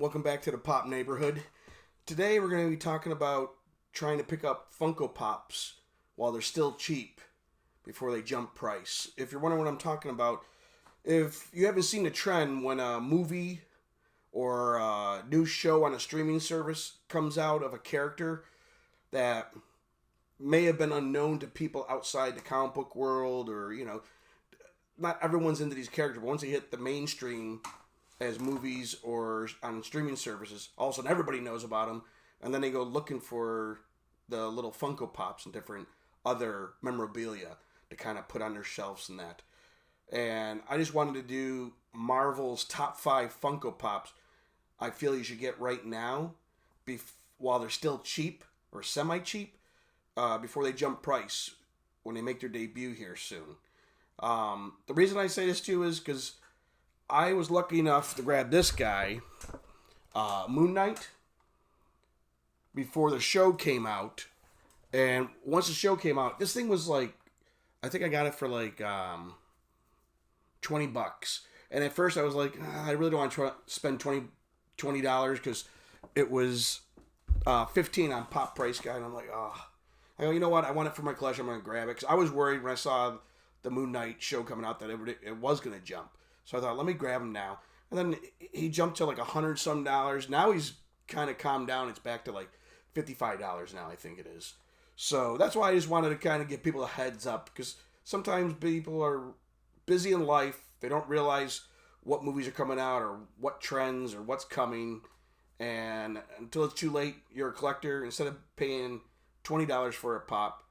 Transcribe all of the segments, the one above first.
Welcome back to the Pop Neighborhood. Today we're going to be talking about trying to pick up Funko Pops while they're still cheap before they jump price. If you're wondering what I'm talking about, if you haven't seen the trend when a movie or a new show on a streaming service comes out of a character that may have been unknown to people outside the comic book world, or, not everyone's into these characters, but once they hit the mainstream as movies or on streaming services, all of a sudden everybody knows about them, and then they go looking for the little Funko Pops and different other memorabilia to kind of put on their shelves and that. And I just wanted to do Marvel's top 5 Funko Pops I feel you should get right now while they're still cheap or semi-cheap before they jump price when they make their debut here soon. The reason I say this to you is because I was lucky enough to grab this guy, Moon Knight, before the show came out. And once the show came out, this thing was like, I think I got it for like $20. And at first I was like, I really don't want to spend $20 because it was $15 on Pop Price Guide. And I'm like, I go, you know what? I want it for my collection. I'm going to grab it. Because I was worried when I saw the Moon Knight show coming out that it was going to jump. So I thought, let me grab him now. And then he jumped to like $100 some. Now he's kind of calmed down. It's back to like $55 now, I think it is. So that's why I just wanted to kind of give people a heads up, because sometimes people are busy in life. They don't realize what movies are coming out or what trends or what's coming. And until it's too late, you're a collector. Instead of paying $20 for a pop,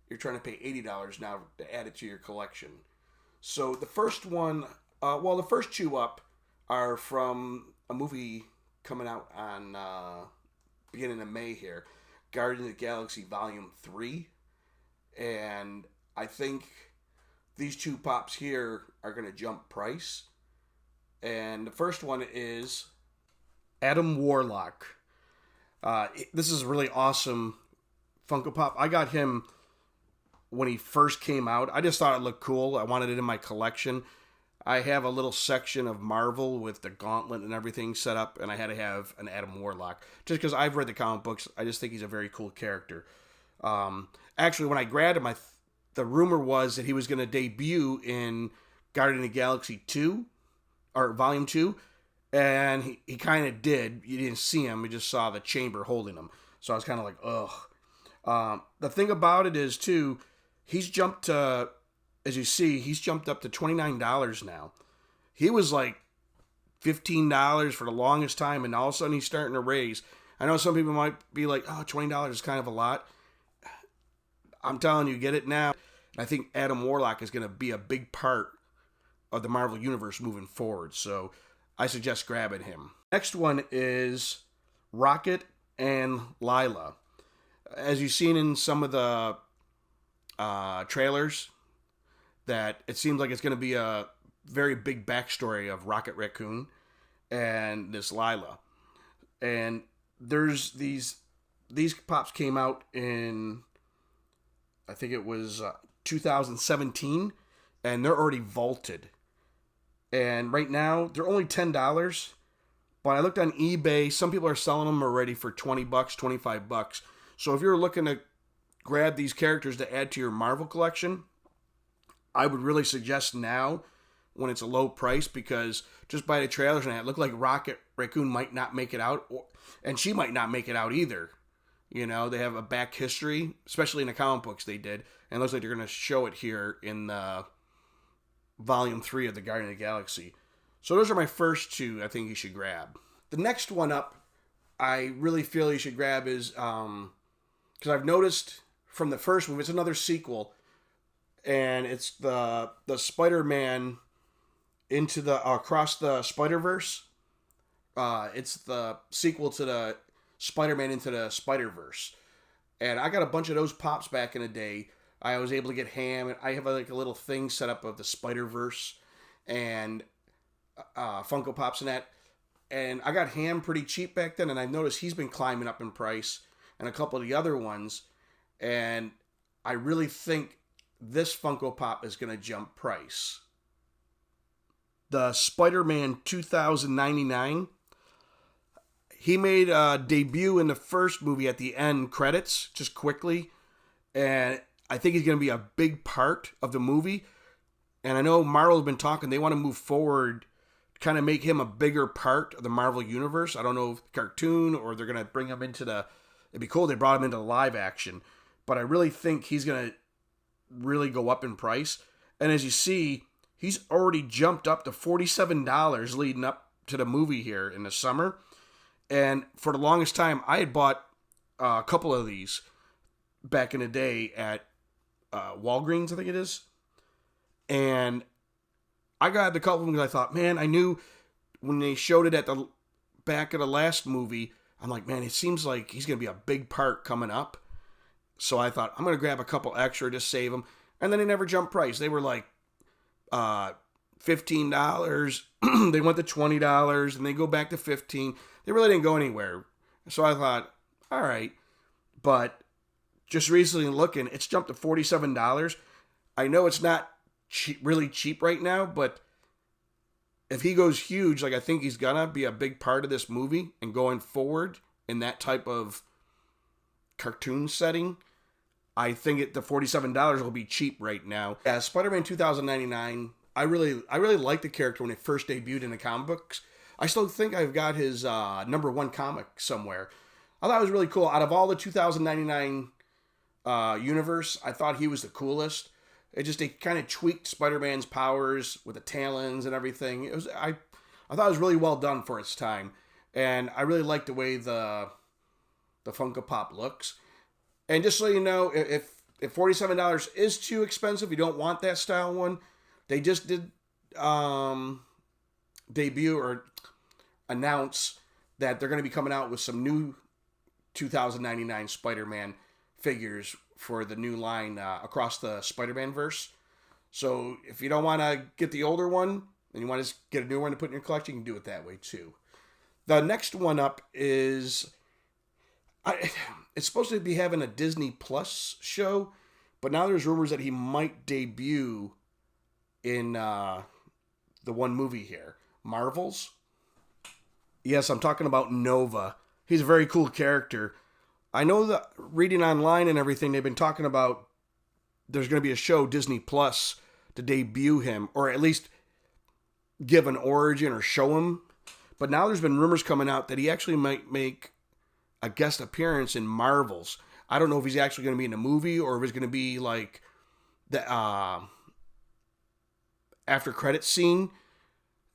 you're trying to pay $80 now to add it to your collection. So the first one, the first two up are from a movie coming out on beginning of May here, Guardians of the Galaxy Volume 3. And I think these two pops here are going to jump price. And the first one is Adam Warlock. This is a really awesome Funko Pop. I got him when he first came out. I just thought it looked cool. I wanted it in my collection. I have a little section of Marvel with the gauntlet and everything set up, and I had to have an Adam Warlock. Just because I've read the comic books, I just think he's a very cool character. Actually, when I grabbed him, the rumor was that he was going to debut in Guardians of the Galaxy 2, or Volume 2, and he kind of did. You didn't see him, you just saw the chamber holding him. So I was kind of like, ugh. The thing about it is, too, he's jumped to... As you see, he's jumped up to $29 now. He was like $15 for the longest time, and all of a sudden he's starting to raise. I know some people might be like, oh, $20 is kind of a lot. I'm telling you, get it now. I think Adam Warlock is going to be a big part of the Marvel Universe moving forward, so I suggest grabbing him. Next one is Rocket and Lila. As you've seen in some of the trailers, that it seems like it's going to be a very big backstory of Rocket Raccoon and this Lila. And there's these pops came out in, I think it was 2017, and they're already vaulted. And right now, they're only $10, but I looked on eBay, some people are selling them already for $20, $25. So if you're looking to grab these characters to add to your Marvel collection, I would really suggest now when it's a low price, because just by the trailers and that, it looked like Rocket Raccoon might not make it out, and she might not make it out either. You know, they have a back history, especially in the comic books they did, and it looks like they're going to show it here in Volume 3 of the Guardians of the Galaxy. So those are my first two I think you should grab. The next one up I really feel you should grab is, because I've noticed from the first movie, it's another sequel, and it's the Spider-Man into the Across the Spider-Verse. It's the sequel to the Spider-Man Into the Spider-Verse. And I got a bunch of those pops back in the day. I was able to get Ham. I have like a little thing set up of the Spider-Verse and Funko Pops and that. And I got Ham pretty cheap back then, and I've noticed he's been climbing up in price, and a couple of the other ones. And I really think this Funko Pop is going to jump price. The Spider-Man 2099. He made a debut in the first movie at the end credits, just quickly. And I think he's going to be a big part of the movie. And I know Marvel's been talking, they want to move forward, kind of make him a bigger part of the Marvel Universe. I don't know if cartoon or they're going to bring him into the... It'd be cool if they brought him into live action. But I really think he's going to really go up in price. And as you see, he's already jumped up to $47 leading up to the movie here in the summer. And for the longest time, I had bought a couple of these back in the day at Walgreens, I think it is. And I got a couple of them because I thought, man, I knew when they showed it at the back of the last movie, I'm like, man, it seems like he's going to be a big part coming up. So I thought, I'm going to grab a couple extra to save them. And then they never jumped price. They were like $15. They went to $20 and they go back to $15. They really didn't go anywhere. So I thought, all right. But just recently looking, it's jumped to $47. I know it's not really cheap right now, but if he goes huge, like I think he's gonna be a big part of this movie and going forward in that type of cartoon setting, I think the $47 will be cheap right now. Yeah, Spider-Man 2099. I really liked the character when it first debuted in the comic books. I still think I've got his #1 comic somewhere. I thought it was really cool. Out of all the 2099 universe, I thought he was the coolest. They kind of tweaked Spider-Man's powers with the talons and everything. I thought it was really well done for its time, and I really liked the way the Funko Pop looks. And just so you know, if $47 is too expensive, you don't want that style one, they just did debut or announce that they're going to be coming out with some new 2099 Spider-Man figures for the new line across the Spider-Man verse. So if you don't want to get the older one and you want to just get a new one to put in your collection, you can do it that way too. The next one up is... it's supposed to be having a Disney Plus show, but now there's rumors that he might debut in the one movie here, Marvels. Yes, I'm talking about Nova. He's a very cool character. I know that reading online and everything, they've been talking about there's going to be a show, Disney Plus, to debut him, or at least give an origin or show him. But now there's been rumors coming out that he actually might make a guest appearance in Marvels. I don't know if he's actually going to be in a movie or if it's going to be like the after credits scene,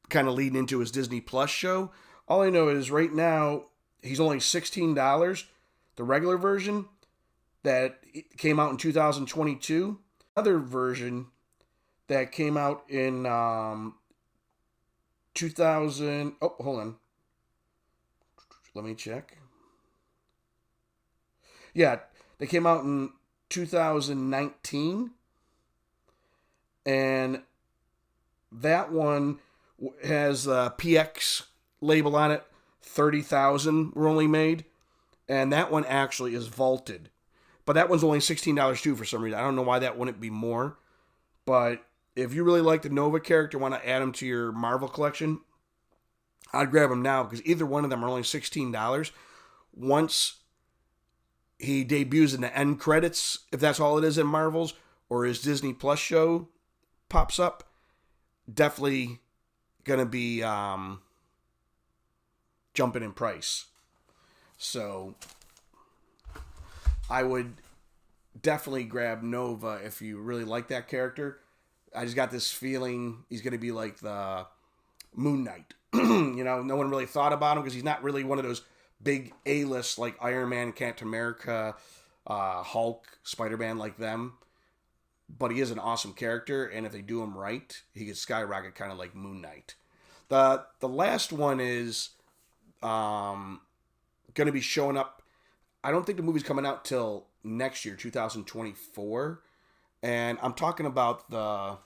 kind of leading into his Disney Plus show. All I know is right now he's only $16, the regular version that came out in 2022. Another version that came out in 2000. Oh, hold on. Let me check. Yeah, they came out in 2019. And that one has a PX label on it. 30,000 were only made. And that one actually is vaulted. But that one's only $16 too for some reason. I don't know why that wouldn't be more. But if you really like the Nova character, want to add him to your Marvel collection, I'd grab him now because either one of them are only $16. Once he debuts in the end credits, if that's all it is in Marvel's, or his Disney Plus show pops up, definitely going to be jumping in price. So I would definitely grab Nova if you really like that character. I just got this feeling he's going to be like the Moon Knight. You know, no one really thought about him because he's not really one of those big A-list like Iron Man, Captain America, Hulk, Spider-Man like them. But he is an awesome character, and if they do him right, he could skyrocket kind of like Moon Knight. The last one is going to be showing up. I don't think the movie's coming out till next year, 2024. And I'm talking about the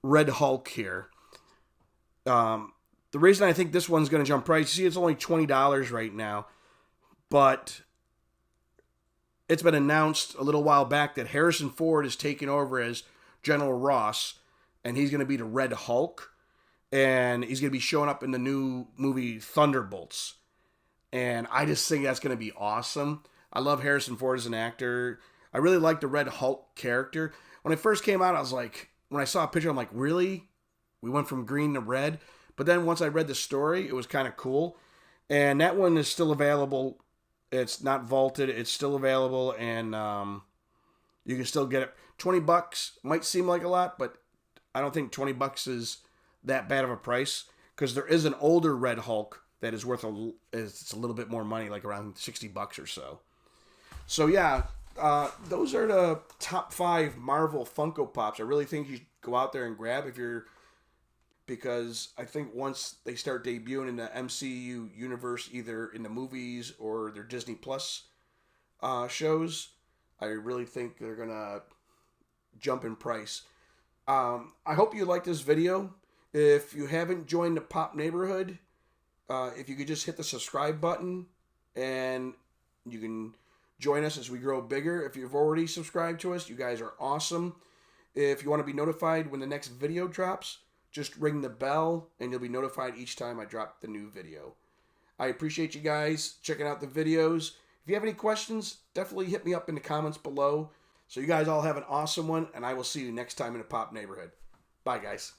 Red Hulk here. The reason I think this one's going to jump price, see, it's only $20 right now. But it's been announced a little while back that Harrison Ford is taking over as General Ross, and he's going to be the Red Hulk. and he's going to be showing up in the new movie Thunderbolts. And I just think that's going to be awesome. I love Harrison Ford as an actor. I really like the Red Hulk character. When it first came out, I was like, when I saw a picture, I'm like, really? We went from green to red? But then once I read the story, it was kind of cool. And that one is still available. It's not vaulted. It's still available, and you can still get it. $20 might seem like a lot, but I don't think $20 is that bad of a price, because there is an older Red Hulk that is worth it's a little bit more money, like around $60 or so. So yeah, those are the top 5 Marvel Funko Pops. I really think you should go out there and grab because I think once they start debuting in the MCU universe, either in the movies or their Disney Plus shows, I really think they're gonna jump in price. I hope you like this video. If you haven't joined the Pop Neighborhood, if you could just hit the subscribe button, and you can join us as we grow bigger. If you've already subscribed to us, you guys are awesome. If you want to be notified when the next video drops, just ring the bell and you'll be notified each time I drop the new video. I appreciate you guys checking out the videos. If you have any questions, definitely hit me up in the comments below. So you guys all have an awesome one, and I will see you next time in the Pop Neighborhood. Bye, guys.